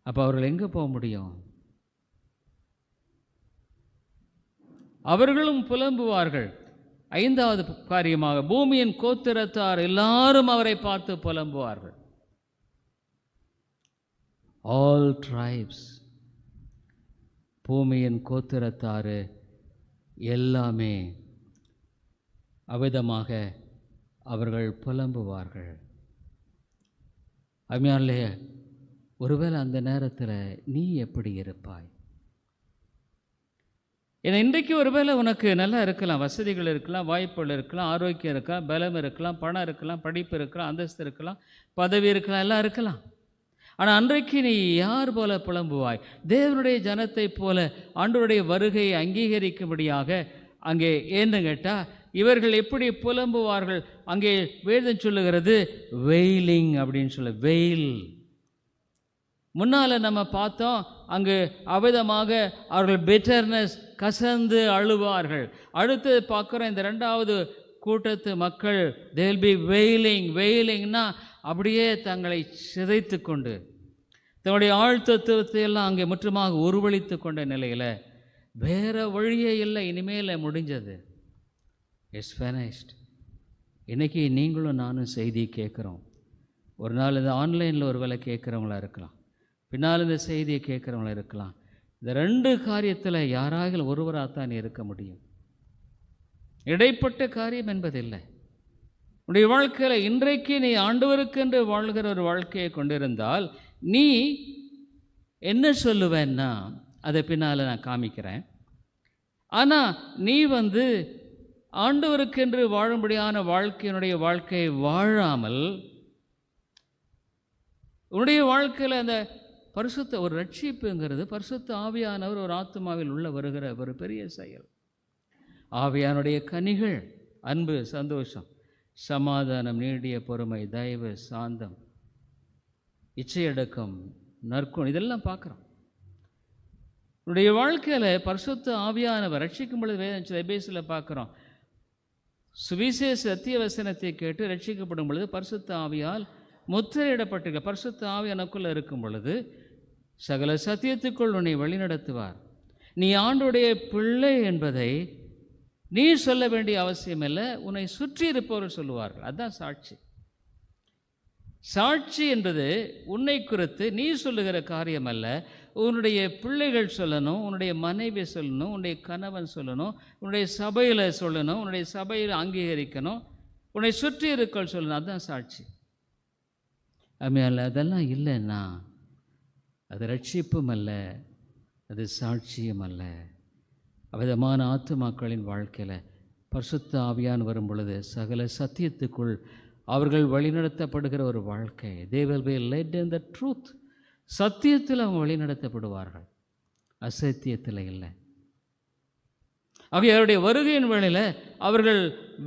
அப்போ அவர்கள் எங்கே போக முடியும்? அவர்களும் புலம்புவார்கள். 5வது காரியமாக பூமியின் கோத்திரத்தார் எல்லாரும் அவரை பார்த்து புலம்புவார்கள். ஆல் ட்ரைப்ஸ், பூமியின் கோத்திரத்தார் எல்லாமே அவ்விதமாக அவர்கள் புலம்புவார்கள். அம்மையாலே ஒருவேளை அந்த நேரத்தில் நீ எப்படி இருப்பாய்? ஏன்னா இன்றைக்கு ஒருவேளை உனக்கு நல்லா இருக்கலாம், வசதிகள் இருக்கலாம், வாய்ப்புகள் இருக்கலாம், ஆரோக்கியம் இருக்கலாம், பலம் இருக்கலாம், பணம் இருக்கலாம், படிப்பு இருக்கலாம், அந்தஸ்து இருக்கலாம், பதவி இருக்கலாம், எல்லாம் இருக்கலாம். ஆனால் அன்றைக்கு நீ யார் போல புலம்புவாய்? தேவனுடைய ஜனத்தை போல ஆண்டவருடைய வருகையை அங்கீகரிக்கும்படியாக அங்கே ஏன்னு கேட்டால் இவர்கள் எப்படி புலம்புவார்கள்? அங்கே வேதம் சொல்லுகிறது வெயிலிங் அப்படின்னு சொல்ல, வெயில். முன்னால் நம்ம பார்த்தோம், அங்கு அவ்விதமாக அவர்கள் பிட்டர்னஸ், கசந்து அழுவார்கள். அடுத்து பார்க்குறோம் இந்த 2வது கூட்டத்து மக்கள், they will be wailing. வெயிலிங்னா அப்படியே தங்களை சிதைத்து கொண்டு தன்னுடைய ஆழ்த்தத்துவத்தை எல்லாம் அங்கே முற்றுமாக உருவளித்து கொண்ட நிலையில் வேறு வழியே இல்லை, இனிமேல் முடிஞ்சது, இட்ஸ் finished. இன்றைக்கி நீங்களும் நானும் செய்தி கேட்குறோம். ஒரு நாள் இந்த ஆன்லைனில் ஒரு வேலை கேட்குறவங்களா இருக்கலாம், பின்னால் இந்த செய்தியை கேட்குறவங்களா இருக்கலாம். இந்த 2 காரியத்தில் யாராக ஒருவராகத்தான் இருக்க முடியும். இடைப்பட்ட காரியம் என்பதில்லை. உன்னுடைய வாழ்க்கையில் இன்றைக்கு நீ ஆண்டவருக்கென்று வாழ்கிற ஒரு வாழ்க்கையை கொண்டிருந்தால் நீ என்ன சொல்லுவேன்னா அதை பின்னால் நான் காமிக்கிறேன். ஆனால் நீ ஆண்டவருக்கென்று வாழும்படியான வாழ்க்கையை வாழாமல் உன்னுடைய வாழ்க்கையில் அந்த பரிசுத்த ஒரு ரட்சிப்புங்கிறது பரிசுத்த ஆவியானவர் ஒரு ஆத்மாவில் உள்ள வருகிற ஒரு பெரிய செயல். ஆவியானுடைய கனிகள் அன்பு, சந்தோஷம், சமாதானம், நீடிய பொறுமை, தயவு, சாந்தம், இச்சையடக்கம், நற்குணம், இதெல்லாம் பார்க்குறோம். உன்னுடைய வாழ்க்கையில் பரிசுத்த ஆவியானவர் ரட்சிக்கும் பொழுது வேதம் எபேசில் பார்க்குறோம், சுவிசேஷ சத்திய வசனத்தை கேட்டு ரட்சிக்கப்படும் பொழுது பரிசுத்த ஆவியால் முத்திரையிடப்பட்டிருக்க பரிசுத்த ஆவி எனக்குள்ளே இருக்கும் பொழுது சகல சத்தியத்துக்குள் உன்னை வழிநடத்துவார். நீ ஆண்டுடைய பிள்ளை என்பதை நீ சொல்ல வேண்டிய அவசியம் இல்லை, உன்னை சுற்றி இருப்பவர்கள் சொல்லுவார்கள். அதுதான் சாட்சி. சாட்சி என்பது உன்னை குறித்து நீ சொல்லுகிற காரியம் அல்ல, உன்னுடைய பிள்ளைகள் சொல்லணும், உன்னுடைய மனைவி சொல்லணும், உன்னுடைய கணவன் சொல்லணும், உன்னுடைய சபையில் சொல்லணும், உன்னுடைய சபையில் அங்கீகரிக்கணும், உன்னை சுற்றி இருக்கள் சொல்லணும். அதுதான் சாட்சி. அதெல்லாம் இல்லைன்னா அது ரட்சிப்பும் அல்ல, அது சாட்சியும் அல்ல. அவ்விதமான ஆத்துமாக்களின் வாழ்க்கையில் பரிசுத்த ஆவியான் வரும் பொழுது சகல சத்தியத்துக்குள் அவர்கள் வழிநடத்தப்படுகிற ஒரு வாழ்க்கை. they will be led in the truth. சத்தியத்தில் அவங்க வழிநடத்தப்படுவார்கள், அசத்தியத்தில் இல்லை. ஆகிய அவருடைய வருகையின் வேளையில் அவர்கள்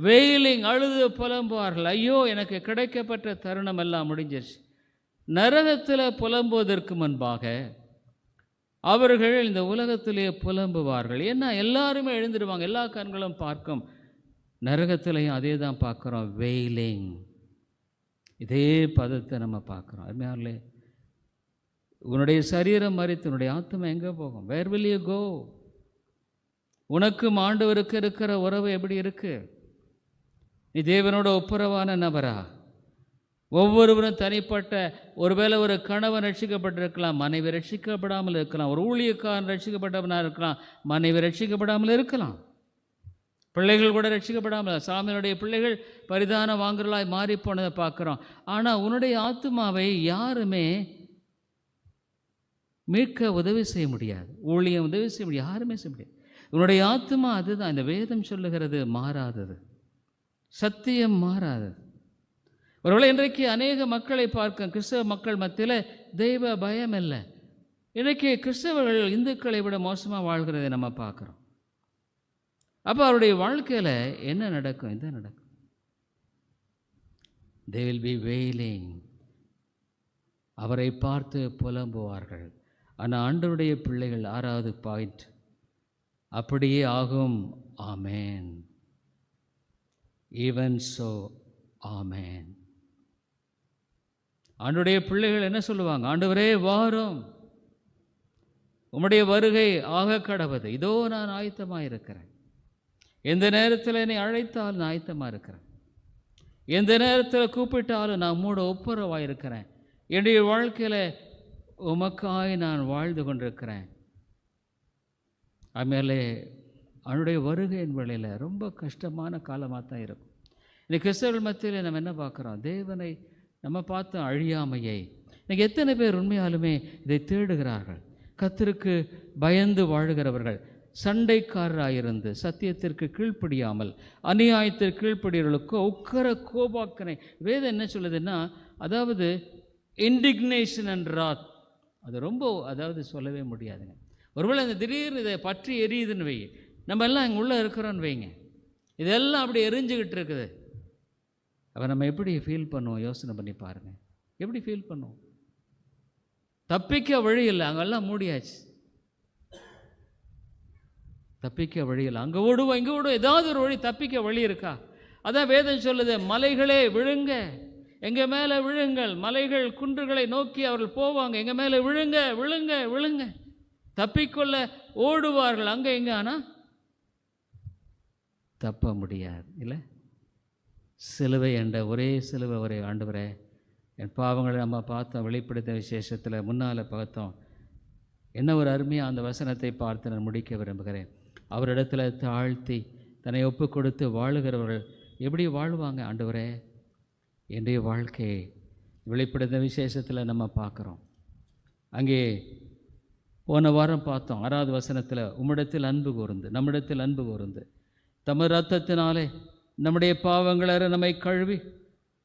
வெயிலிங் அழுது புலம்புவார்கள். ஐயோ, எனக்கு கிடைக்கப்பட்ட தருணம் எல்லாம் முடிஞ்சிருச்சு. நரகத்தில் புலம்புவதற்கு முன்பாக அவர்கள் இந்த உலகத்திலே புலம்புவார்கள். ஏன்னா எல்லாருமே எழுந்துடுவாங்க, எல்லா கண்களும் பார்க்கும். நரகத்திலையும் அதே தான் பார்க்குறோம், வெயிலிங். இதே பதத்தை நம்ம பார்க்குறோம். அதுமாதிரிலே உன்னுடைய சரீரம் மறித்து உன்னுடைய ஆத்மா எங்கே போகும்? Where will you go? உனக்கும் ஆண்டவருக்கு இருக்கிற உறவு எப்படி இருக்கு? நீ தேவனோட ஒப்புரவான நபரா? ஒவ்வொருவரும் தனிப்பட்ட, ஒருவேளை ஒரு கணவன் ரட்சிக்கப்பட்டிருக்கலாம், மனைவி ரட்சிக்கப்படாமல் இருக்கலாம். ஒரு ஊழியக்காரன் ரட்சிக்கப்பட்டவனாக இருக்கலாம், மனைவி ரட்சிக்கப்படாமல் இருக்கலாம். பிள்ளைகள் கூட ரட்சிக்கப்படாமல், சாமியினுடைய பிள்ளைகள் பரிதான வாங்குறலாய் மாறி போனதை பார்க்குறோம். ஆனால் உன்னுடைய ஆத்மாவை யாருமே மீட்க உதவி செய்ய முடியாது, ஊழியம் உதவி செய்ய முடியாது, யாருமே செய்ய முடியாது. உன்னுடைய ஆத்மா அதுதான். இந்த வேதம் சொல்லுகிறது மாறாதது, சத்தியம் மாறாதது. ஒருவேளை இன்றைக்கு அநேக மக்களை பார்க்க, கிறிஸ்தவ மக்கள் மத்தியில் தெய்வ பயம் இல்லை. இன்றைக்கு கிறிஸ்தவர்கள் இந்துக்களை விட மோசமாக வாழ்கிறதை நம்ம பார்க்குறோம். அப்போ அவருடைய வாழ்க்கையில் என்ன நடக்கும்? இதுதான் நடக்கும். they will be wailing. அவரை பார்த்து புலம்புவார்கள். ஆனால் ஆண்டவருடைய பிள்ளைகள், 6வது பாயிண்ட், அப்படியே ஆகும். ஆமேன். ஈவன் சோ, ஆமேன். ஆண்டவருடைய பிள்ளைகள் என்ன சொல்லுவாங்க? ஆண்டவரே வாரும், உம்முடைய வருகை ஆக கடவது. இதோ நான் ஆயத்தமாக இருக்கிறேன். எந்த நேரத்தில் என்னை அழைத்தாலும் நான் ஆயத்தமாக இருக்கிறேன். எந்த நேரத்தில் கூப்பிட்டாலும் நான் மூட ஒப்புரவாக இருக்கிறேன். என்னுடைய வாழ்க்கையில் உமக்காய் நான் வாழ்ந்து கொண்டிருக்கிறேன். அதுமாதிரி அவனுடைய வருகையின் வேளையில் ரொம்ப கஷ்டமான காலமாக தான் இருக்கும். இன்றைக்கி கிறிஸ்தவர்கள் மத்தியில் நம்ம என்ன பார்க்குறோம்? தேவனை நம்ம பார்த்தோம், அழியாமையை. இன்றைக்கி எத்தனை பேர் உண்மையாலுமே இதை தேடுகிறார்கள்? கர்த்தருக்கு பயந்து வாழுகிறவர்கள், சண்டைக்காரராயிருந்து சத்தியத்திற்கு கீழ்ப்படியாமல் அநியாயத்திற்கு கீழ்ப்படியவர்களுக்கு உக்கர கோபாக்கனை. வேதம் என்ன சொல்லுதுன்னா, அதாவது இண்டிக்னேஷன் அண்ட் ராத், அது ரொம்ப, அதாவது சொல்லவே முடியாதுங்க. ஒருவேளை இந்த திடீர்னு இதை பற்றி எரியுதுன்னு வை, நம்ம எல்லாம் இங்கே உள்ளே இருக்கிறோன்னு வைங்க, இதெல்லாம் அப்படி எரிஞ்சுக்கிட்டு இருக்குது. அப்போ நம்ம எப்படி ஃபீல் பண்ணுவோம்? யோசனை பண்ணி பாருங்கள், எப்படி ஃபீல் பண்ணுவோம்? தப்பிக்க வழி இல்லை, அங்கெல்லாம் மூடியாச்சு, தப்பிக்க வழி இல்லை. அங்கே ஓடுவோம், இங்கே ஓடுவோம், ஏதாவது ஒரு வழி, தப்பிக்க வழி இருக்கா? அதான் வேதம் சொல்லுது, மலைகளே விழுங்க, எங்கள் மேலே விழுங்கள். மலைகள் குன்றுகளை நோக்கி அவர்கள் போவாங்க, எங்கள் மேலே விழுங்க விழுங்க விழுங்க. தப்பிக்கொள்ள ஓடுவார்கள் அங்கே இங்கே, ஆனால் தப்ப முடியாது. இல்லை, சிலுவை என்ற ஒரே சிலுவை, ஒரே ஆண்டவரே என் பாவங்களை நம்ம பார்த்தோம், வெளிப்படுத்த விசேஷத்தில் முன்னால் பார்த்தோம். என்ன ஒரு அருமையாக அந்த வசனத்தை பார்த்து நான் முடிக்க விரும்புகிறேன். அவரிடத்துல தாழ்த்தி தன்னை ஒப்பு கொடுத்து வாழுகிறவர்கள் எப்படி வாழ்வாங்க? ஆண்டவரே, என்னுடைய வாழ்க்கையை வெளிப்படுத்த விசேஷத்தில் நம்ம பார்க்குறோம். அங்கே போன வாரம் பார்த்தோம் 6வது வசனத்தில், உம்மிடத்தில் அன்பு கூர்ந்து, நம்மிடத்தில் அன்பு கூர்ந்து தமது இரத்தத்தினாலே நம்முடைய பாவங்களை நம்மை கழுவி,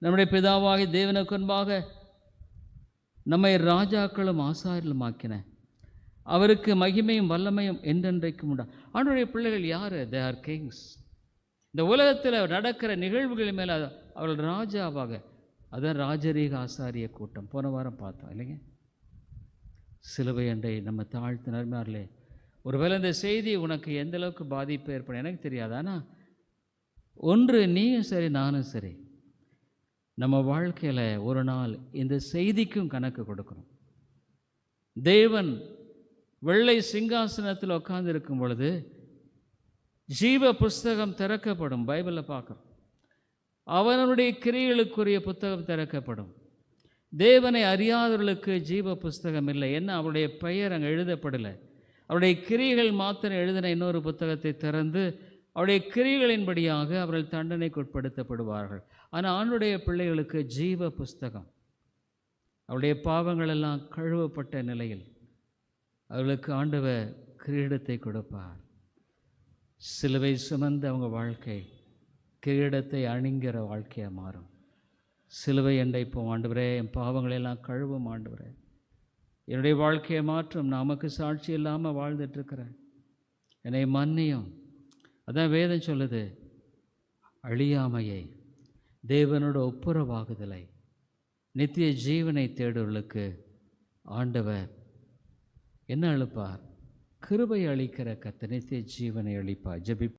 நம்முடைய பிதாவாகி தேவனுக்கு முன்பாக நம்மை ராஜாக்களும் ஆசாரியர்களும் ஆக்கின அவருக்கு மகிமையும் வல்லமையும் என்றென்றைக்கும் உண்டா. ஆண்டவருடைய பிள்ளைகள் யார்? They are Kings. இந்த உலகத்தில் நடக்கிற நிகழ்வுகள் மேலே அவர்கள் ராஜாவாக, அதான் ராஜரீக ஆசாரிய கூட்டம் போன வாரம் பார்த்தோம் இல்லைங்க. சிலுவை அண்டை நம்ம தாழ்த்து நர்மாரிலே. ஒருவேளை இந்த செய்தி உனக்கு எந்த அளவுக்கு பாதிப்பு ஏற்படும் எனக்கு தெரியாது. ஆனால் ஒன்று, நீயும் சரி நானும் சரி, நம்ம வாழ்க்கையில் ஒரு நாள் இந்த செய்திக்கும் கணக்கு கொடுக்கணும். தேவன் வெள்ளை சிங்காசனத்தில் உட்கார்ந்து இருக்கும் பொழுது ஜீவ புஸ்தகம் திறக்கப்படும். பைபிளில் பார்க்குறோம், அவனுடைய கிரியைகளுக்குரிய புத்தகம் திறக்கப்படும். தேவனை அறியாதவர்களுக்கு ஜீவ புஸ்தகம் இல்லை. என்ன, அவருடைய பெயர் அங்கே எழுதப்படலை. அவருடைய கிரியைகள் மாத்திரம் எழுதின இன்னொரு புத்தகத்தை திறந்து அவருடைய கிரியைகளின்படியாக அவர்கள் தண்டனைக்கு உட்படுத்தப்படுவார்கள். ஆனால் ஆண்டுடைய பிள்ளைகளுக்கு ஜீவ புஸ்தகம், அவருடைய பாவங்கள் எல்லாம் கழுவப்பட்ட நிலையில் அவர்களுக்கு ஆண்டவர் கிரீடத்தை கொடுப்பார். சிலுவை சுமந்த அவங்க வாழ்க்கை கிரீடத்தை அணிங்கிற வாழ்க்கையாக மாறும். சிலுவை எண்டைப்போம், ஆண்டவரே என் பாவங்களெல்லாம் கழுவும், ஆண்டவரே என்னுடைய வாழ்க்கையை மாற்றும், நமக்கு சாட்சி இல்லாமல் வாழ்ந்துட்டுருக்கிறேன், என்னை மன்னியும். அதான் வேதம் சொல்லுது, அழியாமையை, தேவனோட ஒப்புரவாகுதலை, நித்திய ஜீவனை தேடுவர்களுக்கு ஆண்டவர் என்ன அளிப்பார்? கிருபை அளிக்கிற கர்த்தர் நித்திய ஜீவனை அளிப்பார். ஜெபி